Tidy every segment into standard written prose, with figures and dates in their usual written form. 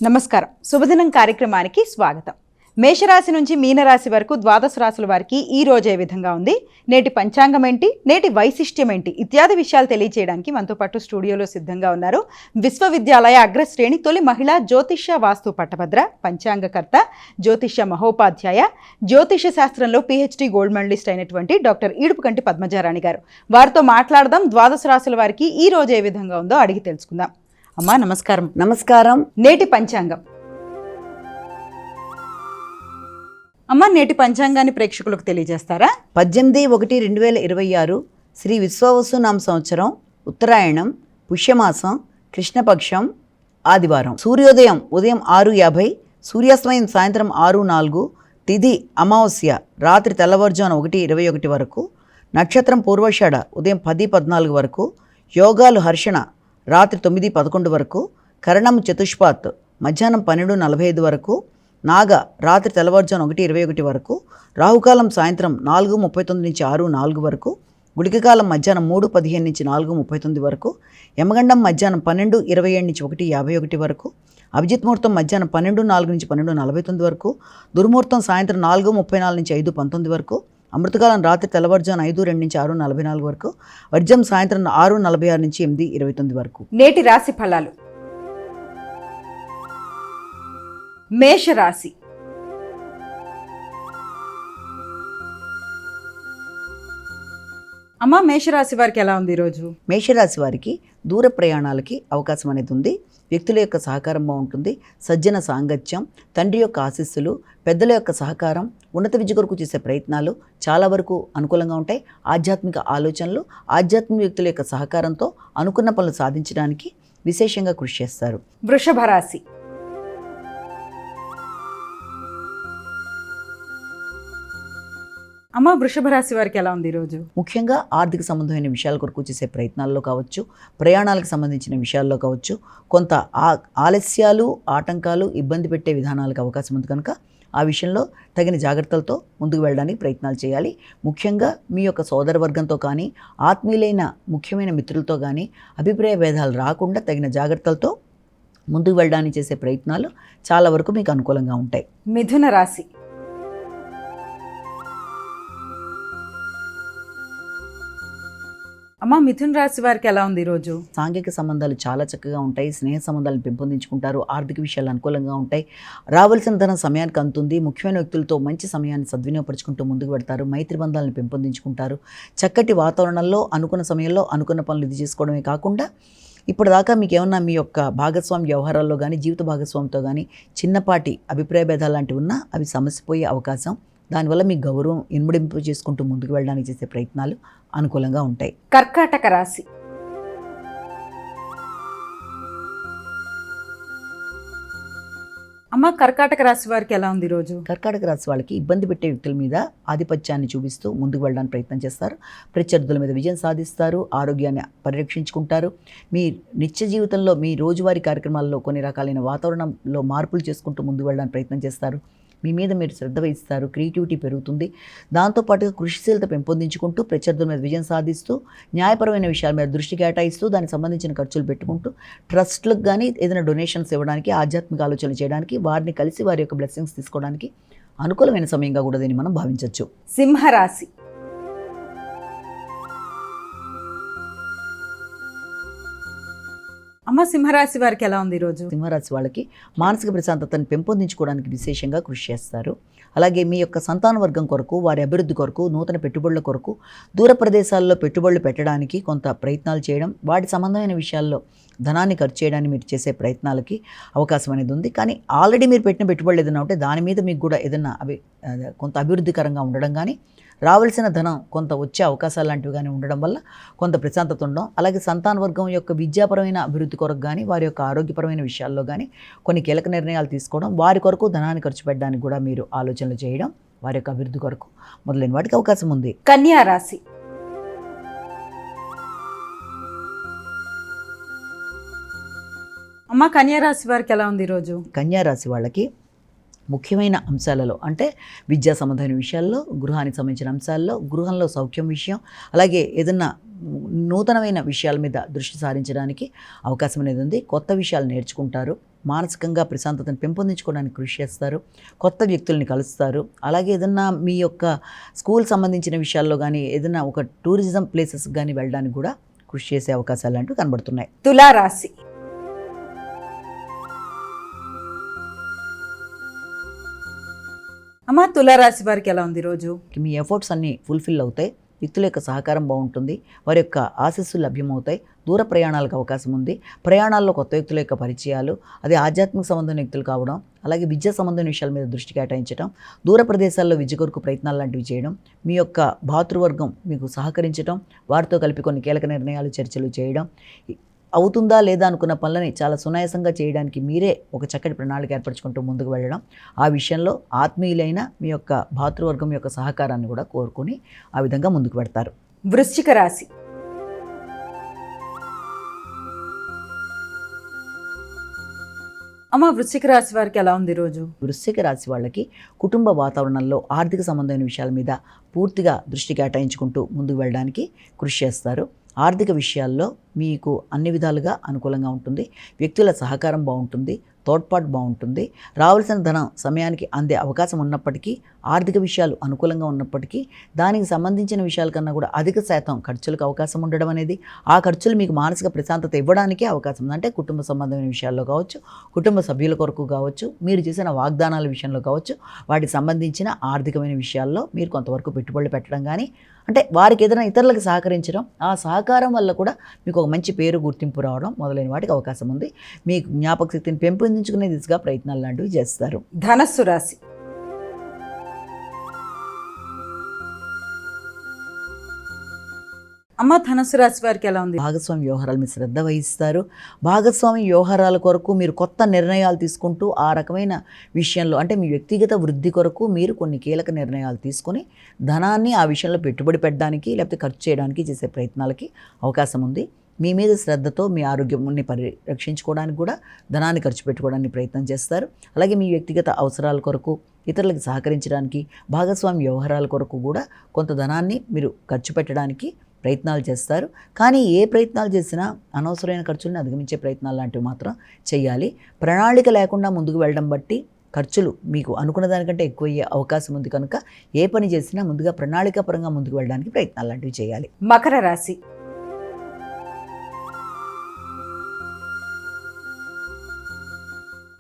నమస్కారం. శుభదినం కార్యక్రమానికి స్వాగతం. మేషరాశి నుంచి మీనరాశి వరకు ద్వాదశ రాశుల వారికి ఈ రోజు ఏ విధంగా ఉంది, నేటి పంచాంగం ఏంటి, నేటి వైశిష్ట్యం ఏంటి ఇత్యాది విషయాలు తెలియజేయడానికి మనతో పాటు స్టూడియోలో సిద్ధంగా ఉన్నారు విశ్వవిద్యాలయ అగ్రశ్రేణి తొలి మహిళా జ్యోతిష్య వాస్తు పట్టభద్ర, పంచాంగకర్త, జ్యోతిష్య మహోపాధ్యాయ, జ్యోతిష శాస్త్రంలో PhD గోల్డ్ మెడలిస్ట్ అయినటువంటి డాక్టర్ ఈడుపుకంటి పద్మజారాణి గారు. వారితో మాట్లాడదాం. ద్వాదశ రాశుల వారికి ఈ రోజు ఏ విధంగా ఉందో అడిగి తెలుసుకుందాం. అమ్మా నమస్కారం. నమస్కారం. నేటి పంచాంగం. అమ్మ, నేటి పంచాంగాన్ని ప్రేక్షకులకు తెలియజేస్తారా? 18/1/2026 శ్రీ విశ్వావసునామ సంవత్సరం, ఉత్తరాయణం, పుష్యమాసం, కృష్ణపక్షం, ఆదివారం. సూర్యోదయం ఉదయం 6:50, సూర్యాస్తమయం సాయంత్రం 6:04, తిథి అమావాస్య రాత్రి తెల్లవారుజామున 1:21 వరకు, నక్షత్రం పూర్వషాఢ ఉదయం 10:14 వరకు, యోగాలు హర్షణ రాత్రి 9:11 వరకు, కరణం చతుష్పాత్ మధ్యాహ్నం 12:45 వరకు, నాగ రాత్రి తెల్లవారుజామున 1:21 వరకు, రాహుకాలం సాయంత్రం 4:39 నుంచి 6:04 వరకు, గుళికకాలం మధ్యాహ్నం 3:15 నుంచి 4:39 వరకు, యమగండం మధ్యాహ్నం 12:27 నుంచి 1:51 వరకు, అభిజిత్ ముహూర్తం మధ్యాహ్నం 12:04 నుంచి 12:49 వరకు, దుర్ముహూర్తం సాయంత్రం 4:34 నుంచి 5:19 వరకు, అమృతకాలం రాత్రి తెల్లవారుజామున 5:02 నుంచి 6:44 వరకు, వర్జం సాయంత్రం 6:46 నుంచి 8:29 వరకు. నేటి రాశి ఫలాలు. మేషరాశి. అమ్మ, మేషరాశి వారికి ఎలా ఉంది ఈరోజు? మేషరాశి వారికి దూర ప్రయాణాలకి అవకాశం అనేది ఉంది. వ్యక్తుల యొక్క సహకారం బాగుంటుంది. సజ్జన సాంగత్యం, తండ్రి యొక్క ఆశీస్సులు, పెద్దల యొక్క సహకారం, ఉన్నత విద్య కొరకు చేసే ప్రయత్నాలు చాలా వరకు అనుకూలంగా ఉంటాయి. ఆధ్యాత్మిక ఆలోచనలు, ఆధ్యాత్మిక వ్యక్తుల యొక్క సహకారంతో అనుకున్న పనులు సాధించడానికి విశేషంగా కృషి చేస్తారు. వృషభ రాశి. అమ్మ, వృషభ రాశి వారికి ఎలా ఉంది ఈరోజు? ముఖ్యంగా ఆర్థిక సంబంధమైన విషయాల కొరకు చేసే ప్రయత్నాల్లో కావచ్చు, ప్రయాణాలకు సంబంధించిన విషయాల్లో కావచ్చు, కొంత ఆలస్యాలు, ఆటంకాలు, ఇబ్బంది పెట్టే విధానాలకు అవకాశం ఉంది కనుక ఆ విషయంలో తగిన జాగ్రత్తలతో ముందుకు వెళ్ళడానికి ప్రయత్నాలు చేయాలి. ముఖ్యంగా మీ యొక్క సోదర వర్గంతో కానీ, ఆత్మీయులైన ముఖ్యమైన మిత్రులతో కానీ అభిప్రాయ భేదాలు రాకుండా తగిన జాగ్రత్తలతో ముందుకు వెళ్ళడానికి చేసే ప్రయత్నాలు చాలా వరకు మీకు అనుకూలంగా ఉంటాయి. మిథున రాశి. అమ్మ, మిథున రాశి వారికి ఎలా ఉంది ఈరోజు? సాంఘిక సంబంధాలు చాలా చక్కగా ఉంటాయి. స్నేహ సంబంధాలను పెంపొందించుకుంటారు. ఆర్థిక విషయాలు అనుకూలంగా ఉంటాయి. రావాల్సిన ధనం సమయానికి అందుతుంది. ముఖ్యమైన వ్యక్తులతో మంచి సమయాన్ని సద్వినియోగపరుచుకుంటూ ముందుకు పెడతారు. మైత్రి బంధాలను పెంపొందించుకుంటారు. చక్కటి వాతావరణంలో అనుకున్న సమయంలో అనుకున్న పనులు ఇది చేసుకోవడమే కాకుండా ఇప్పటిదాకా మీకు ఏమన్నా మీ యొక్క భాగస్వామి వ్యవహారాల్లో కానీ, జీవిత భాగస్వామితో కానీ చిన్నపాటి అభిప్రాయ భేదాలు లాంటివి ఉన్నా అవి సమసిపోయే అవకాశం. దానివల్ల మీ గౌరవం ఇనుమడింపు చేసుకుంటూ ముందుకు వెళ్ళడానికి చేసే ప్రయత్నాలు అనుకూలంగా ఉంటాయి. కర్కాటక రాశి. అమ్మ, కర్కాటక రాశి వారికి ఎలా ఉంది ఈరోజు? కర్కాటక రాశి వాళ్ళకి ఇబ్బంది పెట్టే వ్యక్తుల మీద ఆధిపత్యాన్ని చూపిస్తూ ముందుకు వెళ్ళడానికి ప్రయత్నం చేస్తారు. ప్రత్యర్థుల మీద విజయం సాధిస్తారు. ఆరోగ్యాన్ని పరిరక్షించుకుంటారు. మీ నిత్య జీవితంలో, మీ రోజువారీ కార్యక్రమాల్లో కొన్ని రకాలైన వాతావరణంలో మార్పులు చేసుకుంటూ ముందుకు వెళ్ళడానికి ప్రయత్నం చేస్తారు. మీ మీద మీరు శ్రద్ధ వహిస్తారు. క్రియేటివిటీ పెరుగుతుంది. దాంతోపాటుగా కృషిశీలత పెంపొందించుకుంటూ ప్రత్యర్థుల మీద విజయం సాధిస్తూ, న్యాయపరమైన విషయాల మీద దృష్టి కేటాయిస్తూ, దానికి సంబంధించిన ఖర్చులు పెట్టుకుంటూ, ట్రస్ట్లకు కానీ ఏదైనా డొనేషన్స్ ఇవ్వడానికి, ఆధ్యాత్మిక ఆలోచనలు చేయడానికి, వారిని కలిసి వారి యొక్క బ్లెస్సింగ్స్ తీసుకోవడానికి అనుకూలమైన సమయంగా కూడా దీన్ని మనం భావించవచ్చు. సింహరాశి. అమ్మ, సింహరాశి వారికి ఎలా ఉంది ఈరోజు? సింహరాశి వాళ్ళకి మానసిక ప్రశాంతతను పెంపొందించుకోవడానికి విశేషంగా కృషి చేస్తారు. అలాగే మీ యొక్క సంతాన వర్గం కొరకు, వారి అభివృద్ధి కొరకు, నూతన పెట్టుబడుల కొరకు, దూర ప్రదేశాల్లో పెట్టుబడులు పెట్టడానికి కొంత ప్రయత్నాలు చేయడం, వాటి సంబంధమైన విషయాల్లో ధనాన్ని ఖర్చు చేయడానికి మీరు చేసే ప్రయత్నాలకి అవకాశం అనేది ఉంది. కానీ ఆల్రెడీ మీరు పెట్టిన పెట్టుబడులు ఏదైనా ఉంటే దాని మీద మీకు కూడా ఏదైనా కొంత అభివృద్ధికరంగా ఉండడం కానీ, రావాల్సిన ధనం కొంత వచ్చే అవకాశాలు లాంటివి కానీ ఉండడం వల్ల కొంత ప్రశాంతత ఉండడం, అలాగే సంతాన వర్గం యొక్క విద్యాపరమైన అభివృద్ధి కొరకు కానీ, వారి యొక్క ఆరోగ్యపరమైన విషయాల్లో కానీ కొన్ని కీలక నిర్ణయాలు తీసుకోవడం, వారి కొరకు ధనాన్ని ఖర్చు పెట్టడానికి కూడా మీరు ఆలోచనలు చేయడం, వారి యొక్క అభివృద్ధి కొరకు మొదలైన వాటికి అవకాశం ఉంది. కన్యా రాశి. అమ్మ, కన్యా రాశి వారికి ఎలా ఉంది ఈరోజు? కన్యా రాశి వాళ్ళకి ముఖ్యమైన అంశాలలో అంటే విద్యా సంబంధమైన విషయాల్లో, గృహానికి సంబంధించిన అంశాల్లో, గృహంలో సౌఖ్యం విషయం, అలాగే ఏదన్నా నూతనమైన విషయాల మీద దృష్టి సారించడానికి అవకాశం అనేది ఉంది. కొత్త విషయాలు నేర్చుకుంటారు, మానసికంగా ప్రశాంతతను పెంపొందించుకోవడానికి కృషి చేస్తారు, కొత్త వ్యక్తుల్ని కలుస్తారు. అలాగే ఏదన్నా మీ యొక్క స్కూల్ సంబంధించిన విషయాల్లో కానీ, ఏదైనా ఒక టూరిజం ప్లేసెస్ కానీ వెళ్ళడానికి కూడా కృషి చేసే అవకాశాలు అంటూ కనబడుతున్నాయి. తులారాశి. అమ్మ, తులారాశి వారికి ఎలా ఉంది ఈరోజు? మీ ఎఫర్ట్స్ అన్నీ ఫుల్ఫిల్ అవుతాయి, వ్యక్తుల యొక్క సహకారం బాగుంటుంది, వారి యొక్క ఆశీస్సులు లభ్యమవుతాయి, దూర ప్రయాణాలకు అవకాశం ఉంది, ప్రయాణాల్లో కొత్త వ్యక్తుల యొక్క పరిచయాలు, అది ఆధ్యాత్మిక సంబంధమైన వ్యక్తులు కావడం, అలాగే విద్యా సంబంధమైన విషయాల మీద దృష్టి కేటాయించడం, దూర ప్రదేశాల్లో విద్య కొరకు ప్రయత్నాలు లాంటివి చేయడం, మీ యొక్క భాతృవర్గం మీకు సహకరించడం, వారితో కలిపి కొన్ని కీలక నిర్ణయాలు చర్చలు చేయడం, అవుతుందా లేదా అనుకున్న పనులని చాలా సునాయాసంగా చేయడానికి మీరే ఒక చక్కటి ప్రణాళిక ఏర్పరచుకుంటూ ముందుకు వెళ్ళడం, ఆ విషయంలో ఆత్మీయులైన మీ యొక్క భాతృవర్గం యొక్క సహకారాన్ని కూడా కోరుకొని ఆ విధంగా ముందుకు పెడతారు. వృశ్చిక రాశి. అమ్మ, వృశ్చిక రాశి వారికి ఎలా ఉంది ఈరోజు? వృశ్చిక రాశి వాళ్ళకి కుటుంబ వాతావరణంలో ఆర్థిక సంబంధమైన విషయాల మీద పూర్తిగా దృష్టి కేటాయించుకుంటూ ముందుకు వెళ్ళడానికి కృషి చేస్తారు. ఆర్థిక విషయాల్లో మీకు అన్ని విధాలుగా అనుకూలంగా ఉంటుంది, వ్యక్తుల సహకారం బాగుంటుంది, తోడ్పాటు బాగుంటుంది, రావాల్సిన ధనం సమయానికి అందే అవకాశం ఉన్నప్పటికీ, ఆర్థిక విషయాలు అనుకూలంగా ఉన్నప్పటికీ దానికి సంబంధించిన విషయాల కన్నా కూడా అధిక శాతం ఖర్చులకు అవకాశం ఉండడం అనేది, ఆ ఖర్చులు మీకు మానసిక ప్రశాంతత ఇవ్వడానికి అవకాశం ఉంది. అంటే కుటుంబ సంబంధమైన విషయాల్లో కావచ్చు, కుటుంబ సభ్యుల కొరకు కావచ్చు, మీరు చేసిన వాగ్దానాల విషయంలో కావచ్చు, వాటికి సంబంధించిన ఆర్థికమైన విషయాల్లో మీరు కొంతవరకు పెట్టుబడులు పెట్టడం కానీ, అంటే వారికి ఏదైనా ఇతరులకు సహకరించడం, ఆ సహకారం వల్ల కూడా మీకు ఒక మంచి పేరు గుర్తింపు రావడం మొదలైన వాటికి అవకాశం ఉంది. మీకు జ్ఞాపక శక్తిని పెంపొందించుకునే దిశగా ప్రయత్నాలు లాంటివి చేస్తారు. ధనస్సు రాశి. అమ్మ, ధనస్సు రాశి వారికి ఎలా ఉంది? భాగస్వామి వ్యవహారాల మీద శ్రద్ధ వహిస్తారు. భాగస్వామి వ్యవహారాల కొరకు మీరు కొత్త నిర్ణయాలు తీసుకుంటూ ఆ రకమైన విషయంలో అంటే మీ వ్యక్తిగత వృద్ధి కొరకు మీరు కొన్ని కీలక నిర్ణయాలు తీసుకొని ధనాన్ని ఆ విషయంలో పెట్టుబడి పెట్టడానికి లేకపోతే ఖర్చు చేయడానికి చేసే ప్రయత్నాలకి అవకాశం ఉంది. మీ మీద శ్రద్ధతో మీ ఆరోగ్యాన్ని పరిరక్షించుకోవడానికి కూడా ధనాన్ని ఖర్చు పెట్టుకోవడానికి ప్రయత్నం చేస్తారు. అలాగే మీ వ్యక్తిగత అవసరాల కొరకు, ఇతరులకు సహకరించడానికి, భాగస్వామి వ్యవహారాల కొరకు కూడా కొంత ధనాన్ని మీరు ఖర్చు పెట్టడానికి ప్రయత్నాలు చేస్తారు. కానీ ఏ ప్రయత్నాలు చేసినా అనవసరమైన ఖర్చులను అధిగమించే ప్రయత్నాలు లాంటివి మాత్రం చేయాలి. ప్రణాళిక లేకుండా ముందుకు వెళ్ళడం బట్టి ఖర్చులు మీకు అనుకున్న దానికంటే ఎక్కువ అయ్యే అవకాశం ఉంది కనుక ఏ పని చేసినా ముందుగా ప్రణాళికాపరంగా ముందుకు వెళ్ళడానికి ప్రయత్నాలు లాంటివి చేయాలి. మకర రాశి.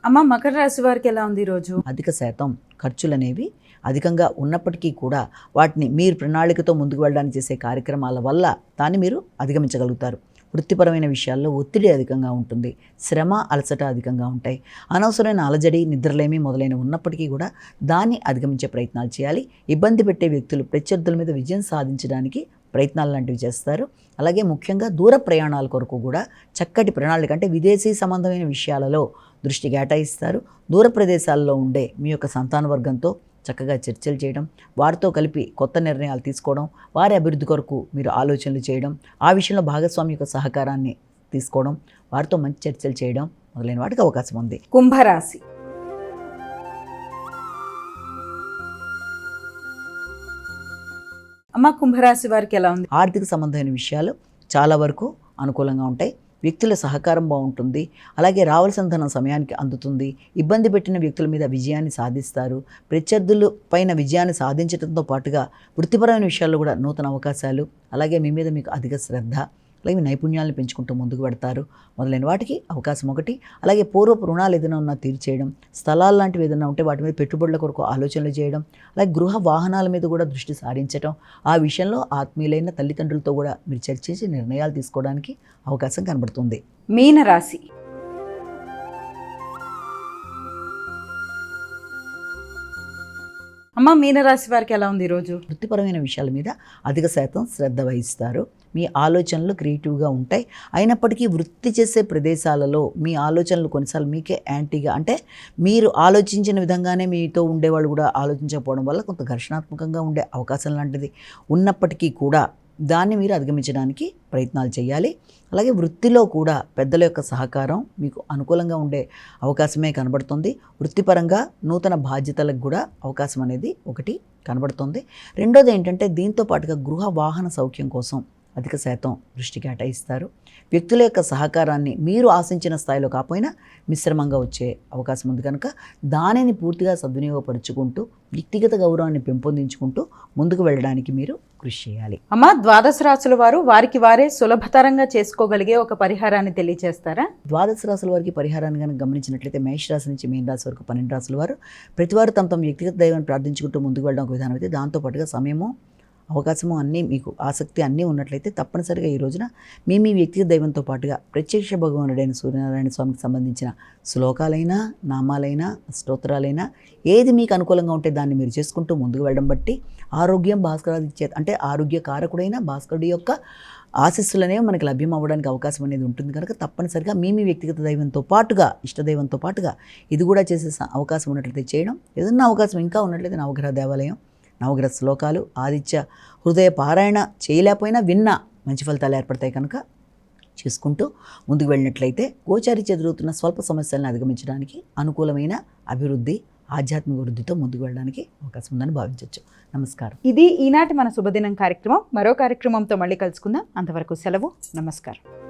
అమ్మ, మకర రాశి వారికి ఎలా ఉంది ఈరోజు? అధిక శాతం ఖర్చులు అనేవి అధికంగా ఉన్నప్పటికీ కూడా వాటిని మీరు ప్రణాళికతో ముందుకు వెళ్ళడానికి చేసే కార్యక్రమాల వల్ల దాన్ని మీరు అధిగమించగలుగుతారు. వృత్తిపరమైన విషయాల్లో ఒత్తిడి అధికంగా ఉంటుంది, శ్రమ అలసట అధికంగా ఉంటాయి, అనవసరమైన అలజడి నిద్రలేమి మొదలైన ఉన్నప్పటికీ కూడా దాన్ని అధిగమించే ప్రయత్నాలు చేయాలి. ఇబ్బంది పెట్టే వ్యక్తులు ప్రత్యర్థుల మీద విజయం సాధించడానికి ప్రయత్నాలు లాంటివి చేస్తారు. అలాగే ముఖ్యంగా దూర ప్రయాణాల కొరకు కూడా చక్కటి ప్రణాళిక అంటే విదేశీ సంబంధమైన విషయాలలో దృష్టి కేటాయిస్తారు. దూర ప్రదేశాల్లో ఉండే మీ యొక్క సంతాన వర్గంతో చక్కగా చర్చలు చేయడం, వారితో కలిపి కొత్త నిర్ణయాలు తీసుకోవడం, వారి అభివృద్ధి కొరకు మీరు ఆలోచనలు చేయడం, ఆ విషయంలో భాగస్వామి యొక్క సహకారాన్ని తీసుకోవడం, వారితో మంచి చర్చలు చేయడం మొదలైన వాటికి అవకాశం ఉంది. కుంభరాశి. అమ్మ, కుంభరాశి వారికి ఎలా ఉంది? ఆర్థిక సంబంధమైన విషయాలు చాలా వరకు అనుకూలంగా ఉంటాయి, వ్యక్తుల సహకారం బాగుంటుంది, అలాగే రావాల్సిన ధనం సమయానికి అందుతుంది, ఇబ్బంది పెట్టిన వ్యక్తుల మీద విజయాన్ని సాధిస్తారు, ప్రత్యర్థుల పైన విజయాన్ని సాధించడంతో పాటుగా వృత్తిపరమైన విషయాల్లో కూడా నూతన అవకాశాలు, అలాగే మీ మీద మీకు అధిక శ్రద్ధ, అలాగే మీ నైపుణ్యాలను పెంచుకుంటూ ముందుకు పెడతారు మొదలైన వాటికి అవకాశం ఒకటి. అలాగే పూర్వపు రుణాలు ఏదైనా ఉన్నా తీర్చేయడం, స్థలాలు లాంటివి ఏదైనా ఉంటే వాటి మీద పెట్టుబడుల కొరకు ఆలోచనలు చేయడం, అలాగే గృహ వాహనాల మీద కూడా దృష్టి సారించడం, ఆ విషయంలో ఆత్మీయులైన తల్లిదండ్రులతో కూడా మీరు చర్చించి నిర్ణయాలు తీసుకోవడానికి అవకాశం కనబడుతుంది. మీనరాశి. అమ్మ, మీనరాశి వారికి ఎలా ఉంది ఈరోజు? వృత్తిపరమైన విషయాల మీద అధిక శాతం శ్రద్ధ వహిస్తారు, మీ ఆలోచనలు క్రియేటివ్గా ఉంటాయి. అయినప్పటికీ వృత్తి చేసే ప్రదేశాలలో మీ ఆలోచనలు కొన్నిసార్లు మీకే యాంటీగా అంటే మీరు ఆలోచించిన విధంగానే మీతో ఉండేవాళ్ళు కూడా ఆలోచించకపోవడం వల్ల కొంత ఘర్షణాత్మకంగా ఉండే అవకాశం లాంటిది ఉన్నప్పటికీ కూడా దాన్ని మీరు అధిగమించడానికి ప్రయత్నాలు చేయాలి. అలాగే వృత్తిలో కూడా పెద్దల యొక్క సహకారం మీకు అనుకూలంగా ఉండే అవకాశమే కనబడుతుంది. వృత్తిపరంగా నూతన బాధ్యతలకు కూడా అవకాశం అనేది ఒకటి కనబడుతుంది. రెండోది ఏంటంటే దీంతో పాటుగా గృహ వాహన సౌఖ్యం కోసం అధిక శాతం దృష్టి కేటాయిస్తారు. వ్యక్తుల యొక్క సహకారాన్ని మీరు ఆశించిన స్థాయిలో కాకపోయినా మిశ్రమంగా వచ్చే అవకాశం ఉంది కనుక దానిని పూర్తిగా సద్వినియోగపరుచుకుంటూ వ్యక్తిగత గౌరవాన్ని పెంపొందించుకుంటూ ముందుకు వెళ్ళడానికి మీరు కృషి చేయాలి. అమ్మ, ద్వాదశ రాశుల వారు వారికి వారే సులభతరంగా చేసుకోగలిగే ఒక పరిహారాన్ని తెలియజేస్తారా? ద్వాదశ రాశుల వారికి పరిహారాన్ని కనుక గమనించినట్లయితే మేషరాశి నుంచి మీన రాశి వరకు 12 రాశుల వారు ప్రతివారు తమ వ్యక్తిగత దైవాన్ని ప్రార్థించుకుంటూ ముందుకు వెళ్ళడం ఒక విధానం అయితే, దాంతోపాటుగా సమయము అవకాశము అన్నీ మీకు ఆసక్తి అన్నీ ఉన్నట్లయితే తప్పనిసరిగా ఈ రోజున మీ వ్యక్తిగత దైవంతో పాటుగా ప్రత్యక్ష భగవానుడైన సూర్యనారాయణ స్వామికి సంబంధించిన శ్లోకాలైనా నామాలైనా స్తోత్రాలైనా ఏది మీకు అనుకూలంగా ఉంటే దాన్ని మీరు చేసుకుంటూ ముందుకు వెళ్ళడం బట్టి ఆరోగ్యం భాస్కరాది చేత అంటే ఆరోగ్య కారకుడైన భాస్కరుడి యొక్క ఆశీస్సులు అనేవి మనకి లభ్యం అవ్వడానికి అవకాశం అనేది ఉంటుంది కనుక తప్పనిసరిగా మీ వ్యక్తిగత దైవంతో పాటుగా ఇష్టదైవంతో పాటుగా ఇది కూడా చేసే అవకాశం ఉన్నట్లయితే చేయడం. ఏదన్నా అవకాశం ఇంకా ఉన్నట్లయితే నవగ్రహ దేవాలయం, నవగ్రహ శ్లోకాలు, ఆదిత్య హృదయ పారాయణ చేయలేకపోయినా విన్నా మంచి ఫలితాలు ఏర్పడతాయి కనుక చేసుకుంటూ ముందుకు వెళ్ళినట్లయితే గోచారి ఎదురవుతున్న స్వల్ప సమస్యలను అధిగమించడానికి అనుకూలమైన అభివృద్ధి, ఆధ్యాత్మిక వృద్ధితో ముందుకు వెళ్ళడానికి అవకాశం ఉందని భావించవచ్చు. నమస్కారం. ఇది ఈనాటి మన శుభదినం కార్యక్రమం. మరో కార్యక్రమంతో మళ్ళీ కలుసుకుందాం. అంతవరకు సెలవు. నమస్కారం.